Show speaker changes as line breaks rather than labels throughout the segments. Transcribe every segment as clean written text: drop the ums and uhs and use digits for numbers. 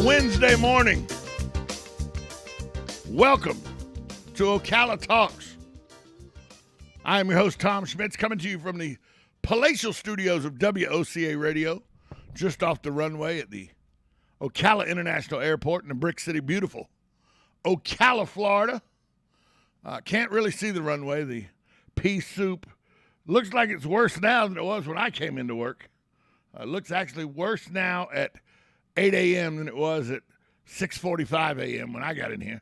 Wednesday morning. Welcome to Ocala Talks. I am your host, Tom Schmitz, coming to you from the palatial studios of WOCA Radio, just off the runway at the Ocala International Airport in the Brick City, beautiful Ocala, Florida. Can't really see the runway. The pea soup looks like it's worse now than it was when I came into work. It looks actually worse now at 8 a.m. than it was at 6:45 a.m. when I got in here.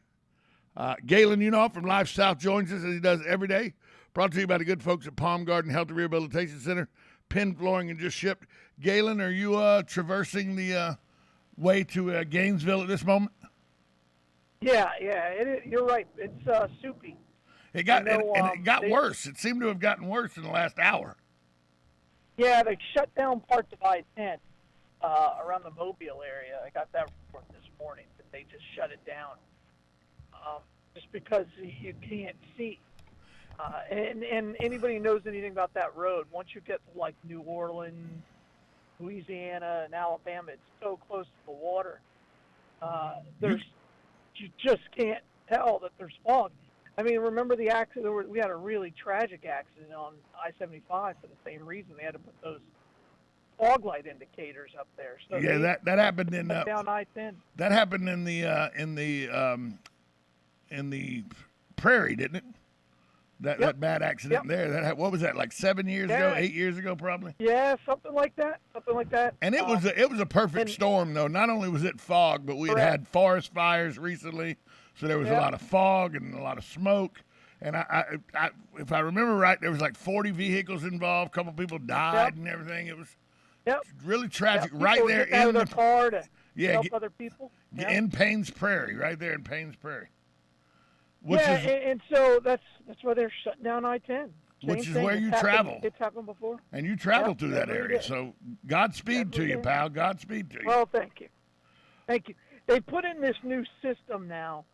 Galen Unoff from Life South joins us as he does every day. Brought to you by the good folks at Palm Garden Health and Rehabilitation Center. Pin flooring and just shipped. Galen, are you traversing the way to Gainesville at this moment?
Yeah, you're right. It's soupy.
It got worse. It seemed to have gotten worse in the last hour.
Yeah, they shut down parts of I-10 around the Mobile area. I got that report this morning that they just shut it down just because you can't see. And anybody who knows anything about that road, once you get to like New Orleans, Louisiana, and Alabama, it's so close to the water. You just can't tell that there's fog. I mean, remember the accident? We had a really tragic accident on I-75 for the same reason. They had to put those fog light indicators up there. So
yeah, that happened in
down I-10.
That happened in the Prairie, didn't it? That bad accident there. What was that? Like 7 years ago, 8 years ago, probably.
Yeah, something like that.
And it was a perfect storm, though. Not only was it fog, but we had forest fires recently, so there was a lot of fog and a lot of smoke. And I if I remember right, there was like 40 vehicles involved. A couple people died and everything. It was really tragic. Right there in
the car to help
get,
other people.
In Paynes Prairie, right there in Paynes Prairie.
And so that's why they're shutting down I-10.
Which is where you travel.
It's happened before.
And you travel through that area. So Godspeed to you, pal. Godspeed to you.
Well, thank you. They put in this new system now,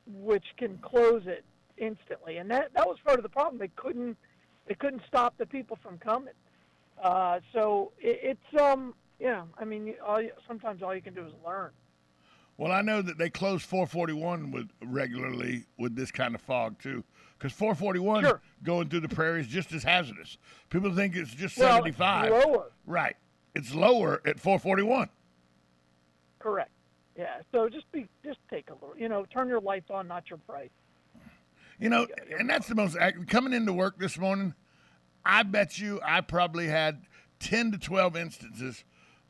which can close it instantly, and that was part of the problem. They couldn't stop the people from coming. So it's sometimes all you can do is learn.
Well, I know that they close 441 regularly with this kind of fog, too, because 441 going through the prairie is just as hazardous. People think it's just 75.
It's lower.
Right. It's lower at 441.
Correct. Yeah, so just take a little, turn your lights on, not your price.
And that's the most, coming into work this morning, I bet you I probably had 10 to 12 instances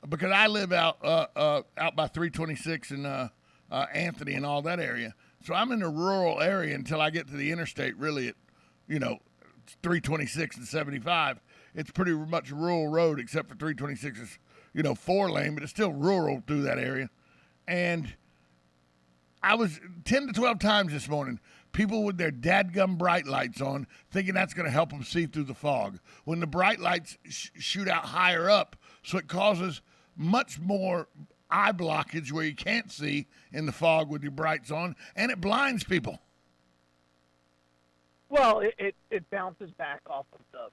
because I live out by 326 and Anthony and all that area. So I'm in a rural area until I get to the interstate, really at, 326 and 75. It's pretty much a rural road except for 326 is, 4-lane, but it's still rural through that area. And I was 10 to 12 times this morning, people with their dadgum bright lights on, thinking that's going to help them see through the fog. When the bright lights shoot out higher up, so it causes much more eye blockage where you can't see in the fog with your brights on, and it blinds people.
Well, it bounces back off of the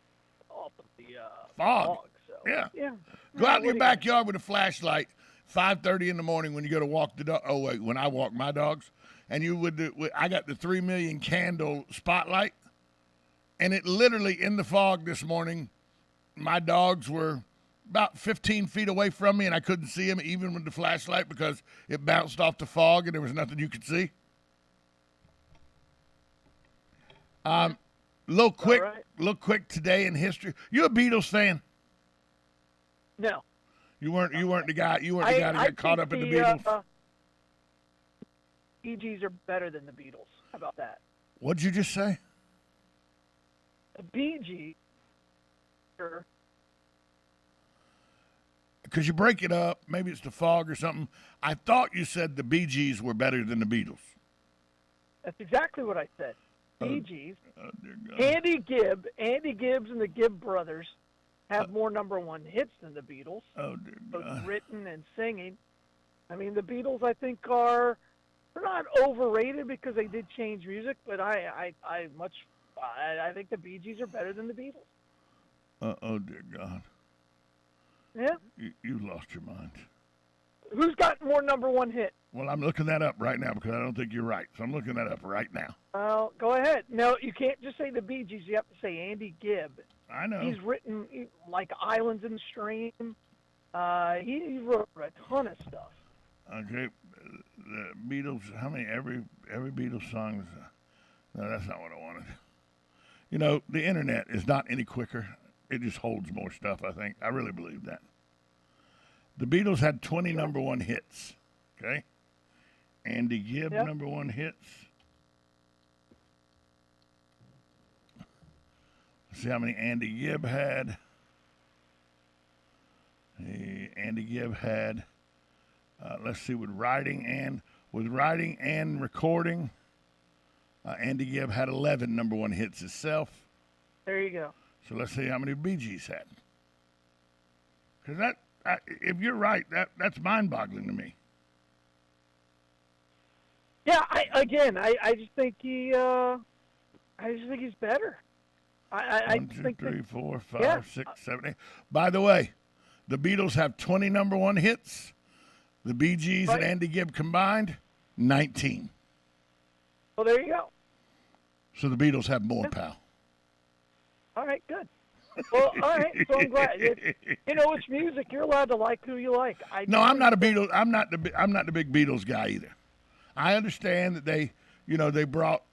fog. So.
Yeah. Go out in your backyard with a flashlight, 5:30 in the morning when you go to walk the dog. Oh wait, when I walk my dogs, and I got the 3 million candle spotlight, and it literally in the fog this morning, my dogs were about 15 feet away from me, and I couldn't see them even with the flashlight because it bounced off the fog and there was nothing you could see. Little quick today in history. You a Beatles fan?
No.
You weren't the guy. You weren't the guy that got caught up in the Beatles.
Bee Gees are better than the Beatles. How about that?
What'd you just say?
The Bee Gees.
Because you break it up, maybe it's the fog or something. I thought you said the Bee Gees were better than the Beatles.
That's exactly what I said. Bee Gees. Andy Gibb and the Gibb brothers have more number one hits than the Beatles.
Oh, dear God.
Both written and singing. I mean, the Beatles, I think, they're not overrated because they did change music, but I think the Bee Gees are better than the Beatles.
Oh, dear God.
Yeah.
You lost your mind.
Who's got more number one hit?
Well, I'm looking that up right now because I don't think you're right. So I'm looking that up right now.
Well, go ahead. No, you can't just say the Bee Gees. You have to say Andy Gibb.
I know.
He's written like Islands in the Stream. He wrote a ton of stuff.
Okay, the Beatles. How many? Every Beatles song is. No, that's not what I wanted. You know, the internet is not any quicker. It just holds more stuff. I think. I really believe that. The Beatles had 20 number one hits. Okay. Andy Gibb number one hits. Let's see how many Andy Gibb had. Andy Gibb had. Let's see with writing and recording. Andy Gibb had 11 number one hits himself.
There you go.
So let's see how many Bee Gees had. Because if you're right, that's mind-boggling to me.
Yeah, I just think he's better.
One, two, three, 4, 5, 6, 7, 8. By the way, the Beatles have 20 number one hits. The Bee Gees and Andy Gibb combined, 19.
Well, there you go.
So the Beatles have more, pal.
All right, good. Well, all right. So I'm glad. It's music. You're allowed to like who you like.
I'm not a Beatles. I'm not the big Beatles guy either. I understand that they brought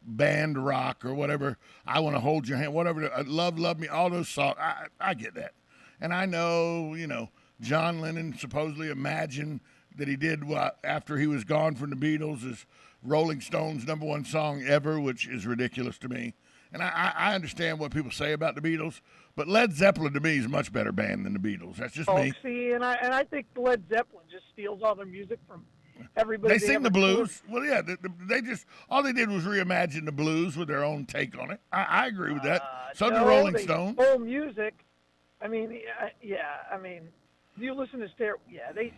band rock or whatever. I Want to Hold Your Hand, whatever. Love Me, all those songs. I get that, and I know John Lennon supposedly imagined that he did after he was gone from the Beatles is Rolling Stones' number one song ever, which is ridiculous to me. And I understand what people say about the Beatles, but Led Zeppelin to me is a much better band than the Beatles. That's just me.
See, and I think Led Zeppelin just steals all their music from everybody.
They sing the blues. Well, yeah, they just all they did was reimagine the blues with their own take on it. I agree with that. So did Rolling Stones.
Whole music. I mean, you listen to stereo. Yeah, they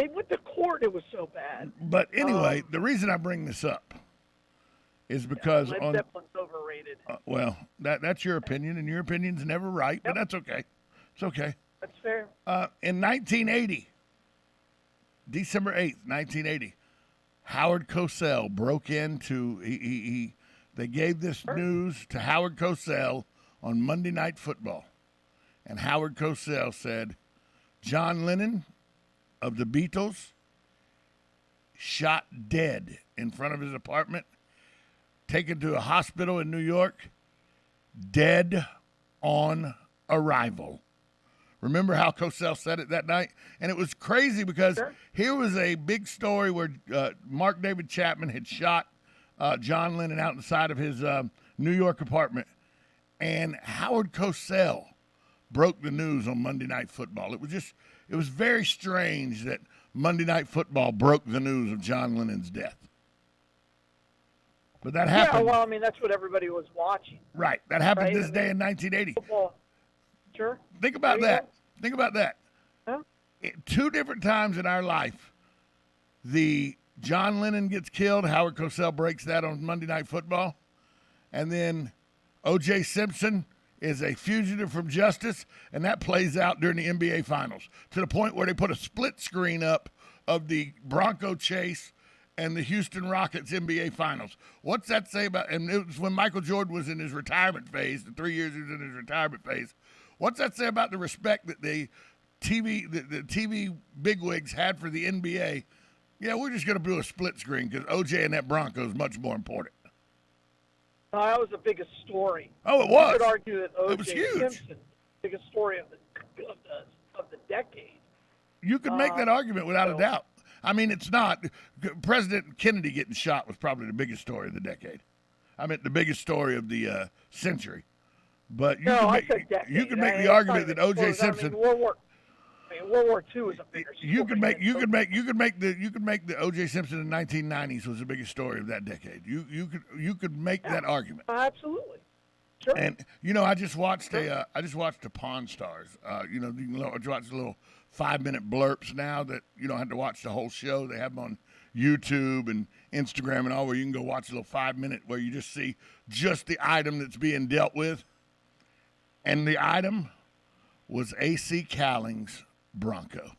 went to court. It was so bad.
But anyway, the reason I bring this up is because
Led Zeppelin's overrated.
Well, that's your opinion, and your opinion's never right, but that's okay. It's okay.
That's fair.
In 1980, December 8th, 1980, Howard Cosell broke into. They gave this news to Howard Cosell on Monday Night Football, and Howard Cosell said, "John Lennon of the Beatles shot dead in front of his apartment, taken to a hospital in New York, dead on arrival." Remember how Cosell said it that night? And it was crazy because here was a big story where Mark David Chapman had shot John Lennon out inside of his New York apartment. And Howard Cosell broke the news on Monday Night Football. It was very strange that Monday Night Football broke the news of John Lennon's death. But that happened.
Yeah, well, I mean, that's what everybody was watching.
Right. That happened this day in 1980.
Football. Sure.
Think about that. Think about that.
Huh?
Two different times in our life, the John Lennon gets killed. Howard Cosell breaks that on Monday Night Football. And then O.J. Simpson is a fugitive from justice, and that plays out during the NBA Finals to the point where they put a split screen up of the Bronco chase and the Houston Rockets NBA Finals. What's that say about, and it was when Michael Jordan was in his retirement phase, the 3 years he was in his retirement phase. What's that say about the respect that the TV bigwigs had for the NBA? Yeah, we're just going to do a split screen because OJ and that Bronco is much more important.
No, that was the biggest story.
Oh, it was.
You could argue that O.J.
It was huge.
Simpson, biggest story of the decade.
You could make that argument without a doubt. I mean, it's not. President Kennedy getting shot was probably the biggest story of the decade. I mean, the biggest story of the century. But you can make the argument that O.J. Simpson.
World War II was a bigger story.
You could make the O.J. Simpson in the 1990s was the biggest story of that decade. You could make that argument.
Absolutely. Sure.
And I just watched a Pawn Stars. You can watch little 5-minute blurps now that you don't have to watch the whole show. They have them on YouTube and Instagram and all, where you can go watch a little 5-minute where you just see just the item that's being dealt with. And the item was A.C. Cowling's Bronco.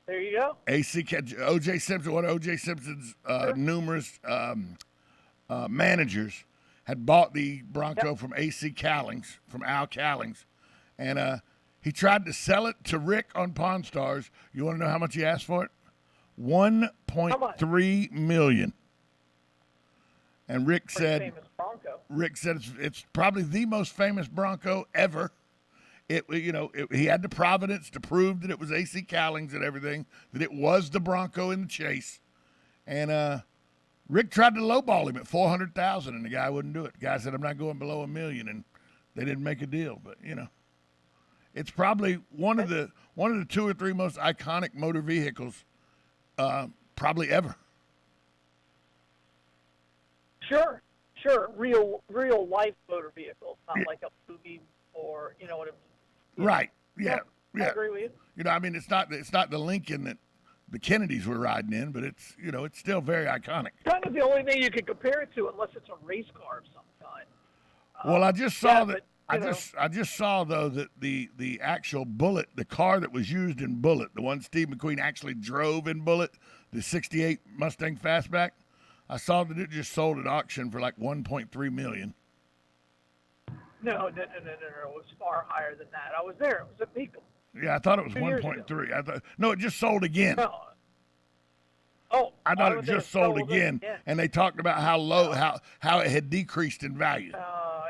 There you go.
O.J. Simpson, one of O.J. Simpson's numerous managers, had bought the Bronco from A.C. Callings, from Al Callings, and he tried to sell it to Rick on Pawn Stars. You want to know how much he asked for it? $1.3 million. And Rick said, it's probably the most famous Bronco ever. He had the providence to prove that it was A.C. Callings and everything, that it was the Bronco in the chase. And Rick tried to lowball him at $400,000, and the guy wouldn't do it. The guy said, I'm not going below $1 million, and they didn't make a deal. But it's probably one of the 2 or 3 most iconic motor vehicles, probably ever.
Sure. Real life motor vehicles, not like a movie or what it.
Right. Yeah.
I agree with you.
It's not the Lincoln that the Kennedys were riding in, but it's still very iconic.
Kind of the only thing you could compare it to, unless it's a race car of some kind.
Well, I just saw that. I just saw though that the actual Bullet, the car that was used in Bullet, the one Steve McQueen actually drove in Bullet, the '68 Mustang Fastback, I saw that it just sold at auction for like $1.3 million.
No. It was far higher than that. I was there. It was at Mecum.
Yeah, I thought it was 1.3. No, it just sold again.
No. Oh,
I thought it just sold again, and they talked about how low, how it had decreased in value.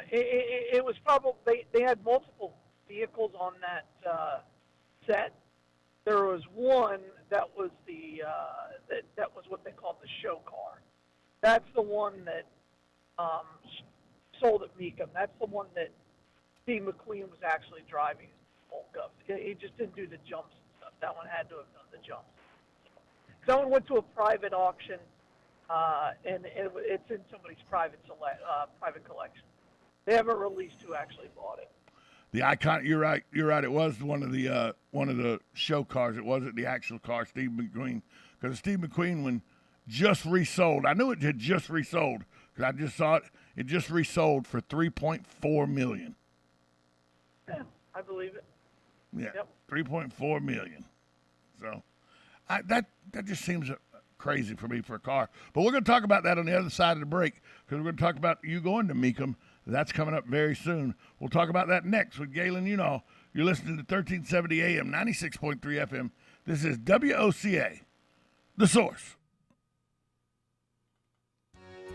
It was probably they had multiple vehicles on that set. There was one that was that was what they called the show car. That's the one that sold at Mecum. That's the one that Steve McQueen was actually driving bulk of. He just didn't do the jumps and stuff. That one had to have done the jumps. That one went to a private auction, and it's in somebody's private collection. They haven't released who actually bought it.
The icon. You're right. It was one of the show cars. It wasn't the actual car, Steve McQueen, because Steve McQueen one just resold. I knew it had just resold because I just saw it. It just resold for $3.4 million.
Yeah, I believe it.
Yeah,
yep.
$3.4 million. So that just seems crazy for me for a car. But we're going to talk about that on the other side of the break because we're going to talk about you going to Mecum. That's coming up very soon. We'll talk about that next with Galen. You're listening to 1370 AM, 96.3 FM. This is WOCA, The Source.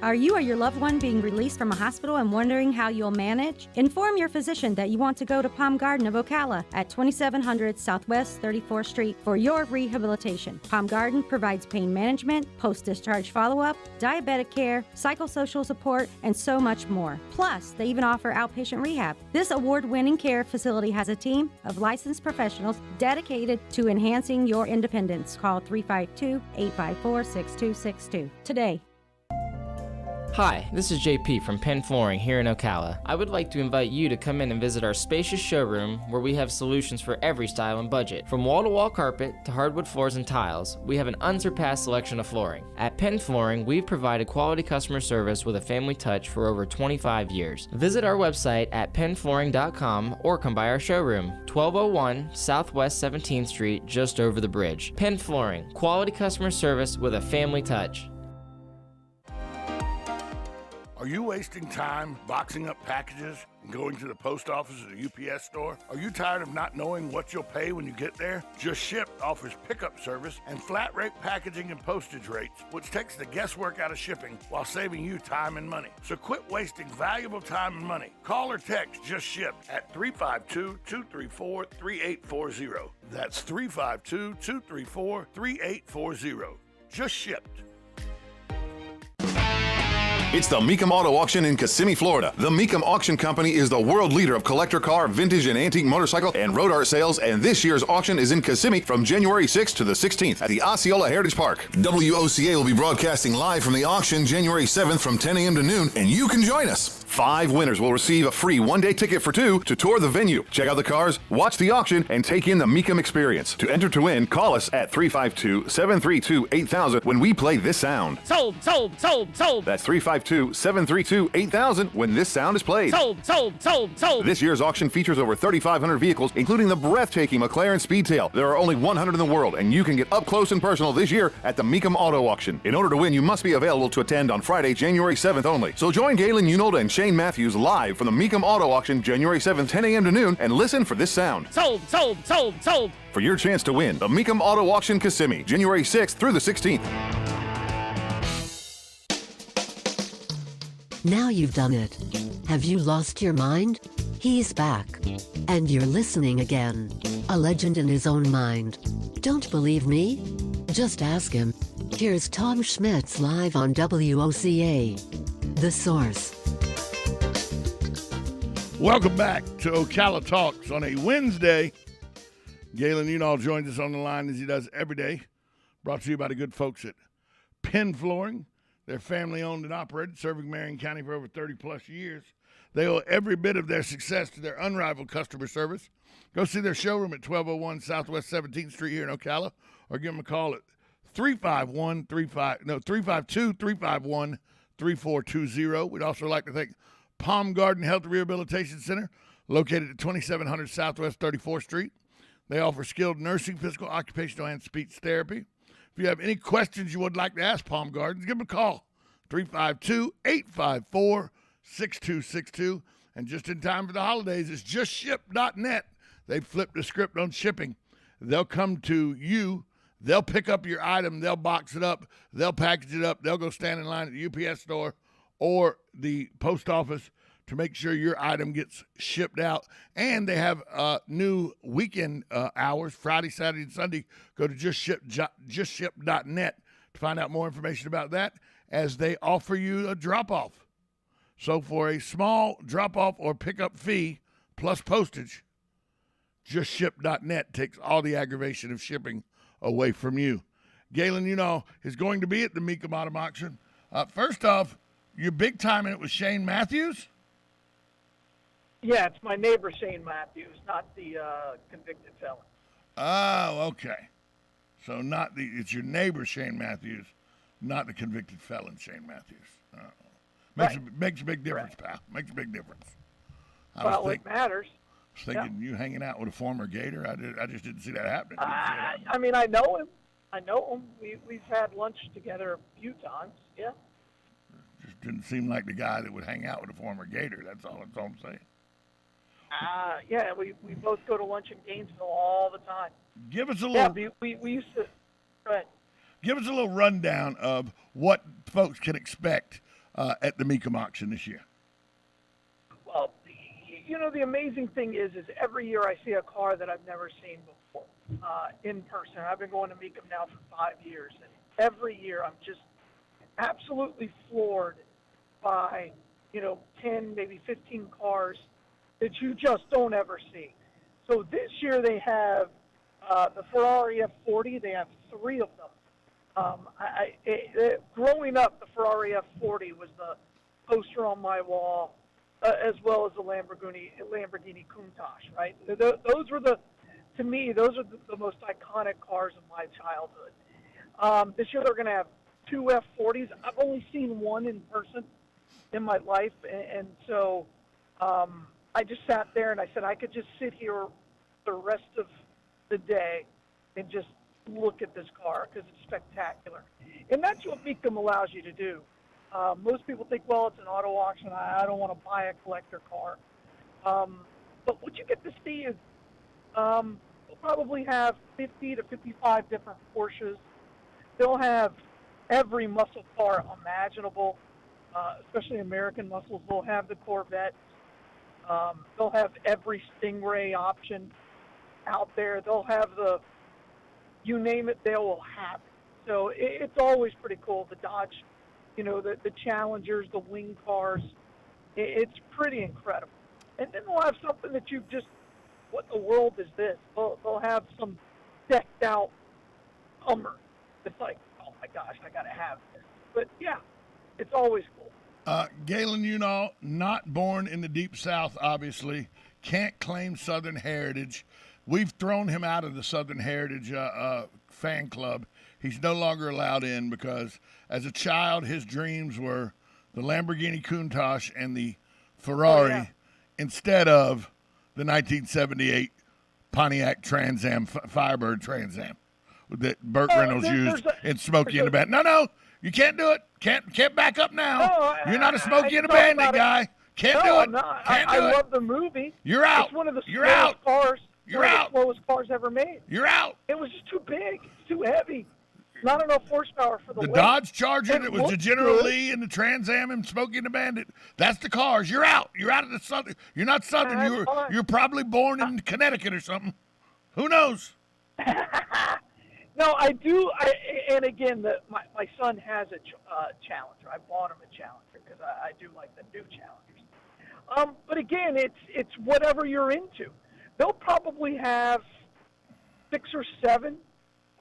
Are you or your loved one being released from a hospital and wondering how you'll manage? Inform your physician that you want to go to Palm Garden of Ocala at 2700 Southwest 34th Street for your rehabilitation. Palm Garden provides pain management, post-discharge follow-up, diabetic care, psychosocial support, and so much more. Plus, they even offer outpatient rehab. This award-winning care facility has a team of licensed professionals dedicated to enhancing your independence. Call 352-854-6262 today.
Hi, this is JP from Penn Flooring here in Ocala. I would like to invite you to come in and visit our spacious showroom where we have solutions for every style and budget. From wall-to-wall carpet to hardwood floors and tiles, we have an unsurpassed selection of flooring. At Penn Flooring, we've provided quality customer service with a family touch for over 25 years. Visit our website at pennflooring.com or come by our showroom, 1201 Southwest 17th Street, just over the bridge. Penn Flooring, quality customer service with a family touch.
Are you wasting time boxing up packages and going to the post office or the UPS store? Are you tired of not knowing what you'll pay when you get there? Just Ship offers pickup service and flat rate packaging and postage rates, which takes the guesswork out of shipping while saving you time and money. So quit wasting valuable time and money. Call or text Just Ship at 352-234-3840. That's 352-234-3840. Just Shipped.
It's the Mecum Auto Auction in Kissimmee, Florida. The Mecum Auction Company is the world leader of collector car, vintage and antique motorcycle, and road art sales, and this year's auction is in Kissimmee from January 6th to the 16th at the Osceola Heritage Park. WOCA will be broadcasting live from the auction January 7th from 10 a.m. to noon, and you can join us. 5 winners will receive a free one-day ticket for 2 to tour the venue, check out the cars, watch the auction, and take in the Mecum experience. To enter to win, call us at 352-732-8000 when we play this sound.
Sold, sold, sold, sold.
That's 352-732-8000 when this sound is played.
Sold, sold, sold, sold.
This year's auction features over 3,500 vehicles, including the breathtaking McLaren Speedtail. There are only 100 in the world, and you can get up close and personal this year at the Mecum Auto Auction. In order to win, you must be available to attend on Friday, January 7th only. So join Galen Unolda and Shane Matthews live from the Mecum Auto Auction January 7th, 10 a.m. to noon, and listen for this sound.
Sold, sold, sold, sold.
For your chance to win the Mecum Auto Auction Kissimmee, January 6th through the 16th.
Now you've done it. Have you lost your mind? He's back. And you're listening again. A legend in his own mind. Don't believe me? Just ask him. Here's Tom Schmitz live on WOCA. The Source.
Welcome back to Ocala Talks on a Wednesday. Galen Unol joins us on the line as he does every day. Brought to you by the good folks at Penn Flooring. They're family-owned and operated, serving Marion County for over 30-plus years. They owe every bit of their success to their unrivaled customer service. Go see their showroom at 1201 Southwest 17th Street here in Ocala, or give them a call at 352-351-3420. We'd also like to thank Palm Garden Health Rehabilitation Center, located at 2700 Southwest 34th Street. They offer skilled nursing, physical, occupational, and speech therapy. If you have any questions you would like to ask Palm Gardens, give them a call, 352-854-6262. And just in time for the holidays, it's justship.net. They've flipped the script on shipping. They'll come to you. They'll pick up your item. They'll box it up. They'll package it up. They'll go stand in line at the UPS store or the post office to make sure your item gets shipped out. And they have new weekend hours, Friday, Saturday, and Sunday. Go to justship.net to find out more information about that, as they offer you a drop-off. So for a small drop-off or pickup fee plus postage, justship.net takes all the aggravation of shipping away from you. Galen, is going to be at the Mecum Auto Auction. First off, you're big time in it with Shane Matthews?
Yeah, it's my neighbor Shane Matthews, not the convicted felon.
Oh, okay. So it's your neighbor Shane Matthews, not the convicted felon Shane Matthews. Makes a big difference, pal. Makes a big difference.
It matters.
I was thinking you hanging out with a former Gator. I just didn't see that happening.
I mean, I know him. We've had lunch together a few times. Yeah.
Just didn't seem like the guy that would hang out with a former Gator. That's all I'm saying.
Yeah, we both go to lunch in Gainesville all the time.
Give us a little.
Yeah, we used to. Go ahead.
Give us a little rundown of what folks can expect at the Mecum auction this year.
Well, the amazing thing is every year I see a car that I've never seen before in person. I've been going to Mecum now for 5 years, and every year I'm just absolutely floored by 10, maybe 15 cars that you just don't ever see. So this year they have the Ferrari F40. They have 3 of them. Growing up, the Ferrari F40 was the poster on my wall, as well as the Lamborghini Countach, right? Those were the most iconic cars of my childhood. This year they're going to have 2 F40s. I've only seen one in person in my life, and so I just sat there and I said I could just sit here the rest of the day and just look at this car because it's spectacular. And that's what Mecum allows you to do. Most people think, well, it's an auto auction. I don't want to buy a collector car. But what you get to see is we'll probably have 50 to 55 different Porsches. They'll have every muscle car imaginable, especially American muscles. They'll have the Corvettes. They'll have every Stingray option out there. They'll have you name it, they will have it. So it's always pretty cool. The Dodge, the Challengers, the wing cars. It's pretty incredible. And then they'll have something that you just, what in the world is this? They'll have some decked out Hummer. It's like, oh my gosh, I got to have this. But yeah, it's always cool.
Galen Unall, not born in the Deep South, obviously, can't claim Southern heritage. We've thrown him out of the Southern Heritage fan club. He's no longer allowed in because as a child, his dreams were the Lamborghini Countach and the Ferrari instead of the 1978 Pontiac Trans Am, Firebird Trans Am that Burt Reynolds used in Smokey and the Bandit. No, you can't do it. Can't back up now.
No,
You're not a Smokey and the Bandit guy. Can't do it. Can't do
I
it.
love the movie.
You're out.
It's one of the
You're out.
cars.
You're out.
The slowest cars ever made.
You're out.
It was just too big. It's too heavy. Not enough horsepower for the weight.
Dodge Charger that was the
looked
General
good.
Lee and the Trans Am and Smokey and the Bandit. That's the cars. You're out. You're out of the Southern. You're not Southern.
That's fine.
You're probably born in Connecticut or something. Who knows?
No, I do. And again, my son has a Challenger. I bought him a Challenger because I do like the new Challengers. But again, it's whatever you're into. They'll probably have 6 or 7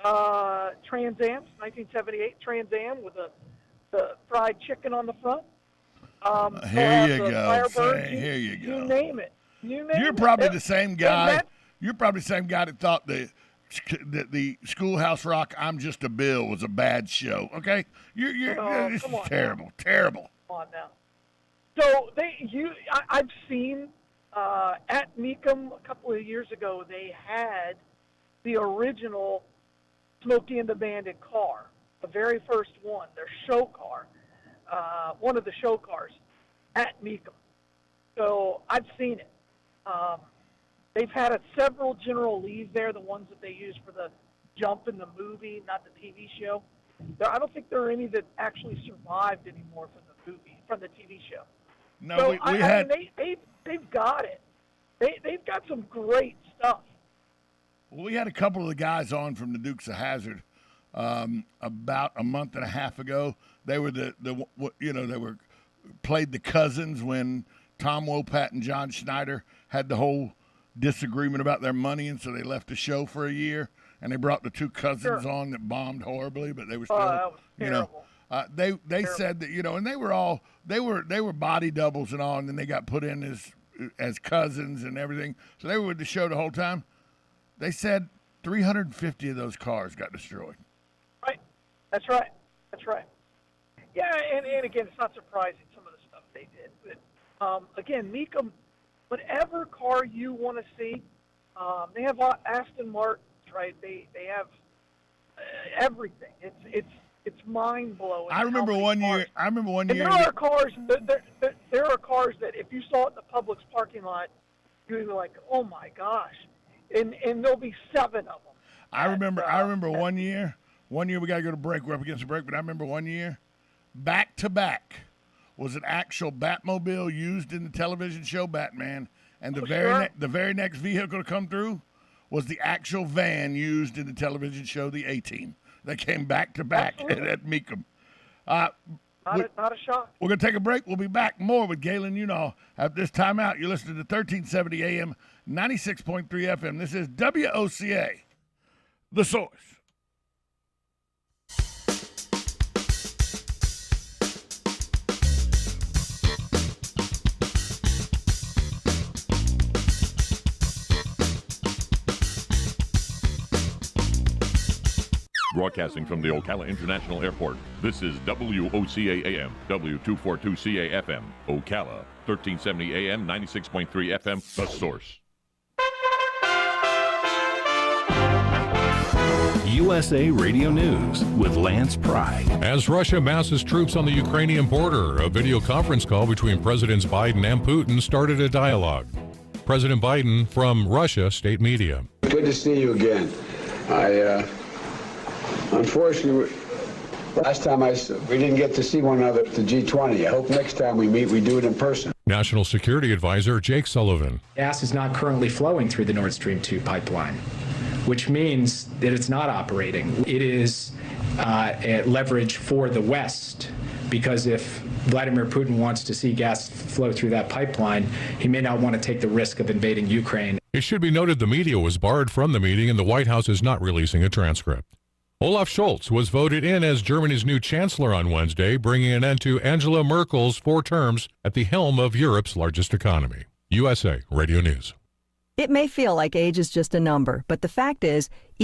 Trans Ams, 1978 Trans Am with the fried chicken on the front.
Here you go.
Firebird,
Here you go.
You name it.
You're probably the same guy. You're probably the same guy that thought the Schoolhouse Rock "I'm Just a Bill" was a bad show. Okay, this is terrible, terrible.
Come on now. So I've seen at Mecum a couple of years ago. They had the original Smokey and the Bandit car, the very first one, their show car, one of the show cars at Mecum. So I've seen it. They've had several General Lees there, the ones that they used for the jump in the movie, not the TV show. I don't think there are any that actually survived anymore from the TV show.
No,
So
we had.
They've got it. They've got some great stuff.
Well, we had a couple of the guys on from the Dukes of Hazzard about a month and a half ago. They were played the cousins when Tom Wopat and John Schneider had the whole disagreement about their money, and so they left the show for a year. And they brought the 2 cousins on that bombed horribly, but they were still,
that was terrible.
They said that and they were body doubles and all, and then they got put in as cousins and everything. So they were with the show the whole time. They said 350 of those cars got destroyed.
Right. That's right. Yeah, and again, it's not surprising some of the stuff they did. But again, Mecum, whatever car you want to see, they have Aston Martins, right? They have everything. It's mind blowing.
I remember one year.
And there are cars. There are cars that if you saw it in the Publix parking lot, you'd be like, "Oh my gosh!" And there'll be 7 of them.
I remember one year. One year we got to go to break. We're up against the break, but I remember one year, back to back, was an actual Batmobile used in the television show Batman, and the very next vehicle to come through was the actual van used in the television show The A-Team. They came back to back at Mecum.
Not a shock.
We're going to take a break. We'll be back more with Galen Unall. At this time out, you're listening to 1370 AM, 96.3 FM. This is WOCA, The Source.
Broadcasting from the Ocala International Airport, this is WOCA AM, W242CA FM, Ocala, 1370 AM, 96.3 FM, The Source.
USA Radio News with Lance Pry.
As Russia masses troops on the Ukrainian border, a video conference call between Presidents Biden and Putin started a dialogue. President Biden from Russia State Media.
Good to see you again. Unfortunately, last time we didn't get to see one another at the G20. I hope next time we meet, we do it in person.
National Security Advisor Jake Sullivan.
Gas is not currently flowing through the Nord Stream 2 pipeline, which means that it's not operating. It is a leverage for the West, because if Vladimir Putin wants to see gas flow through that pipeline, he may not want to take the risk of invading Ukraine.
It should be noted the media was barred from the meeting and the White House is not releasing a transcript. Olaf Scholz was voted in as Germany's new chancellor on Wednesday, bringing an end to Angela Merkel's 4 terms at the helm of Europe's largest economy. USA Radio News.
It may feel like age is just a number, but the fact is,